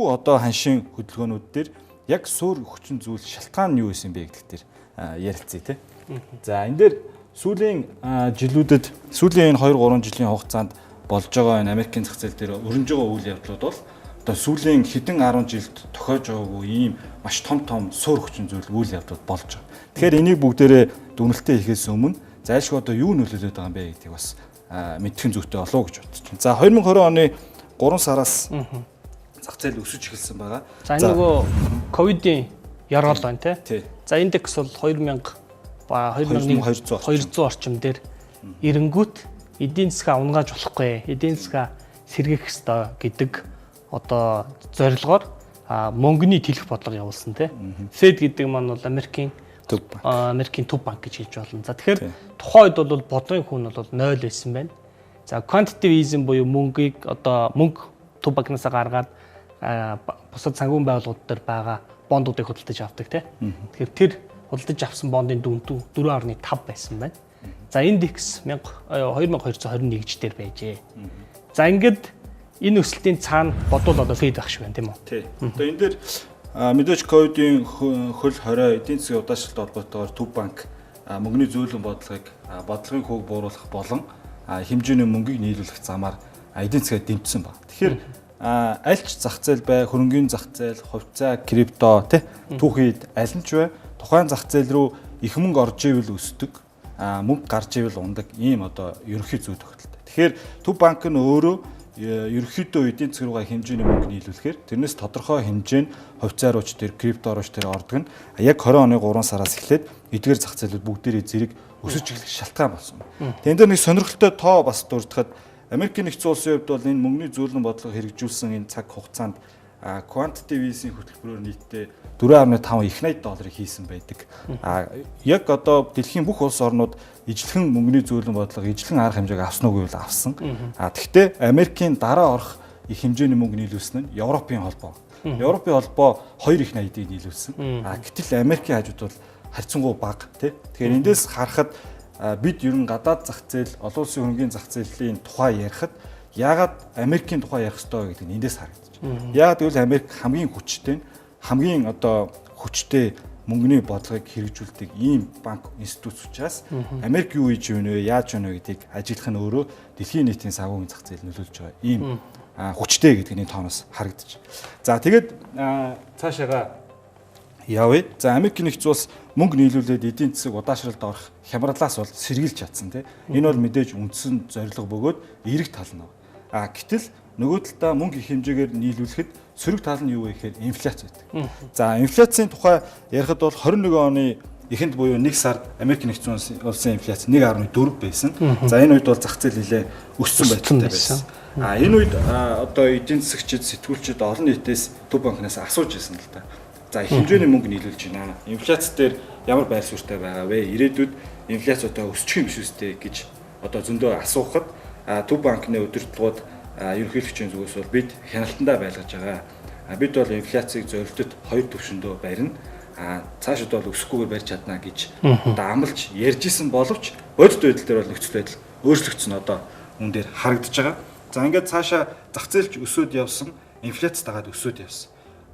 энэхүү одоо ханшийн хөдөлгөөнүүд дээр яг суур хүчин зүйл шалтгаан нь юу байсан бэ гэдэг дээр ярилцъя тий. За энэ дээр сүүлийн жилүүдэд сүүлийн 2-3 жилийн хугацаанд болж байгаа энэ Америкийн зах зээл дээр өрнөж байгаа үйл явдлууд бол одоо сүүлийн хэдэн 10 жилд тохиож байгаагүй ийм маш том суур хүчин зүйл үйл явдлууд болж байгаа. Тэгэхээр энийг бүгдээрээ дүгнэлтээ хийхээс өмнө зайлшгүй одоо юу нөлөөлөд байгаа юм бэ гэдгийг бас мэдхэн зүйтэй болов гэж бодож байна. За 2020 оны 3 сараас зах зээл өсөж эхэлсэн байгаа. За энэ нөгөө ковидын яргал байна тий. За индекс бол 2200 орчим дээр эренгүүт эдийн засгаа унгааж болохгүй, эдийн засгаа сэргээх ёстой гэдэг одоо зорилгоор мөнгөний тэлэх бодлого явуулсан тий. Fed гэдэг маань бол Америкийн төв банк гэж хэлж болно. За тэгэхээр тухайн үед бол бодлогын хүн бол 0 байсан байна. За quantitative easing буюу мөнгөийг одоо мөнгө төв банкнаас гаргаад бусад санхүүгийн байгууллагууд дээр байгаа бондуудыг худалдаж авдаг тий. Тэгэхээр тэр худалдаж авсан бондын дүн 4.5 байсан байна. За индекс 2221 дээр байжээ. За ингээд энэ өсөлтийн цаана бодвол одоо Fed байх шиг байна тийм үү? Тий. Одоо энэ дээр мэдээж ковидын хөл хорой эдийн засгийн удаашралтай холбоотойгоор төв банк мөнгөний зөөлөн бодлогын хөөг бууруулах болон хэмжээний мөнгийг нийлүүлэх замаар эдийн засгаа дэмжсэн баг. Тэгэхээр аль ч зах зээл бай, хөрөнгөний зах зээл, хувьцаа, крипто тий түүхийд аль нь ч бай тухайн зах зээл рүү их мөнгө орж ивэл өсдөг, мөнгө гарч ивэл ундаг ийм одоо ерөнхий зүй тогтолтой. Тэгэхээр төв банк нь өөрөө ерөнхийдөө эдийн засаг руугаа хэмжээний мөнгө нийлүүлэхээр тэрнээс тодорхой хэмжээнд хувьцаа рууч тэр крипто рууч тэр ордог нь яг 20 оны 3 сараас эхлээд эдгээр зах зээлүүд бүгдээрээ зэрэг өсөж эхлэх шалтгаан болсон. Тэгээд энэ дээр нэг сонирхолтой тоо бас дурдхад Америкийн нэгдсэн улсын хувьд бол энэ мөнгөний зөөлөн бодлого хэрэгжүүлсэн энэ цаг хугацаанд quantitative easing хөтөлбөрөөр нийтдээ 4.5 их $80 хийсэн байдаг. Яг одоо дэлхийн бүх улс орнууд ижлэхэн мөнгөний зөөлөн бодлого, ижлэхэн арга хэмжээг авсан уу гэвэл авсан. Гэхдээ Америкийн дараа орох их хэмжээний мөнгө нийлүүлсэн нь Европын холбоо. Европын холбоо 2 их $80-ыг нийлүүлсэн. Гэтэл Америкийн хажууд бол харьцангуй бага тий. Тэгэхээр эндээс харахад бид ер нь гадаад зах зээл, олон улсын хөрөнгөний зах зээлийн тухай ярихад яагаад Америкийн тухай ярих ёстой гэдэг нь эндээс харагдаж байна. Яагаад гэвэл Америк хамгийн хүчтэй мөнгөний бодлогыг хэрэгжүүлдэг ийм банк институт учраас Америк юу хийж байна вэ, яаж байна вэ гэдгийг ажиглах нь өөрөө дэлхийн нийтийн санхүүгийн зах зээл нөлөөлж байгаа ийм хүчтэй гэдгийг тооноос харагдаж. За тэгээд цаашаага явъя. За Америкийн нэгдсэн улс мөнгө нийлүүлээд эдийн засаг удаашралд орох хямралаас бол сэргийлж чадсан тийм. Энэ бол мэдээж үндсэн зорилго бөгөөд эерэг тал нь. Гэтэл нөгөө талдаа мөнгө их хэмжээгээр нийлүүлэхэд сөрөг тал нь юу вэ гэхээр инфляц байдаг. За инфляцийн тухай ярихад бол 21 оны эхэнд буюу 1 сард Америкийн нэгдсэн улсын инфляц 1.4 байсан. За энэ үед бол зах зээл нэлээ өссөн байдалтай байсан. Энэ үед одоо эдийн засагчид, сэтгүүлчид олон нийтээс төв банкнаас асууж ирсэн л та. За их хэмжээний мөнгө нийлүүлж байна. Инфляц дээр ямар байр суурьтай байгаа вэ? Ирээдүйд инфляц одоо өсчих юм биш үстэй гэж одоо зөндөө асуухад төв банкны удирдлагууд ерөнхийлөгчийн зүгээс бол бид хяналтандаа байлгаж байгаа. Бид бол инфляцийг зорилтод 2 түвшиндөө барина. Цаашид бол өсөхгүйгээр барьж чадна гэж одоо амлаж ярьж исэн боловч бодит байдал дээр бол нөхцөл байдал өөрчлөгдсөн одоо үн дээр харагдаж байгаа. За ингээд цаашаа зах зээлч өсөд явсан, инфляц дагаад өсөд явсан.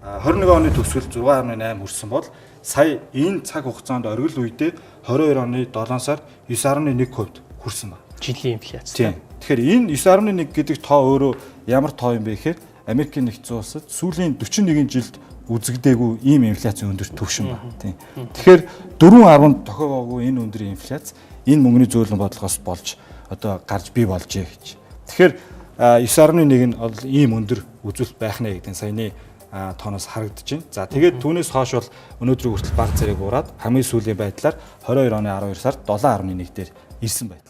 21 оны төгсгөл 6.8 хүрсэн бол сая энэ цаг хугацаанд оргил үедээ 22 оны 7 сард 9.1% хүрсэн байна. Жилийн инфляц. Тэгэхээр энэ 9.1 гэдэг тоо өөрөө ямар тоо юм бэ гэхээр Америкийн нэгдсэн улсад сүүлийн 41 жилд үзэгдээгүй ийм инфляцийн өндөр түвшин байна. Тэгэхээр 4.10 тохиогоогүй энэ өндөр инфляц энэ мөнгөний зөөлөн бодлогоос болж одоо гарч бий болжээ гэж. Тэгэхээр 9.1 нь бол ийм өндөр үзүүлэлт байх нэ гэдэг нь саяны тооноос харагдаж байна. За тэгээд түүнээс хойш бол өнөөдрийн хүртэл баг зэрэг ураад хамгийн сүүлийн байдлаар 22 оны 12 сард 7.1 дээр ирсэн байна.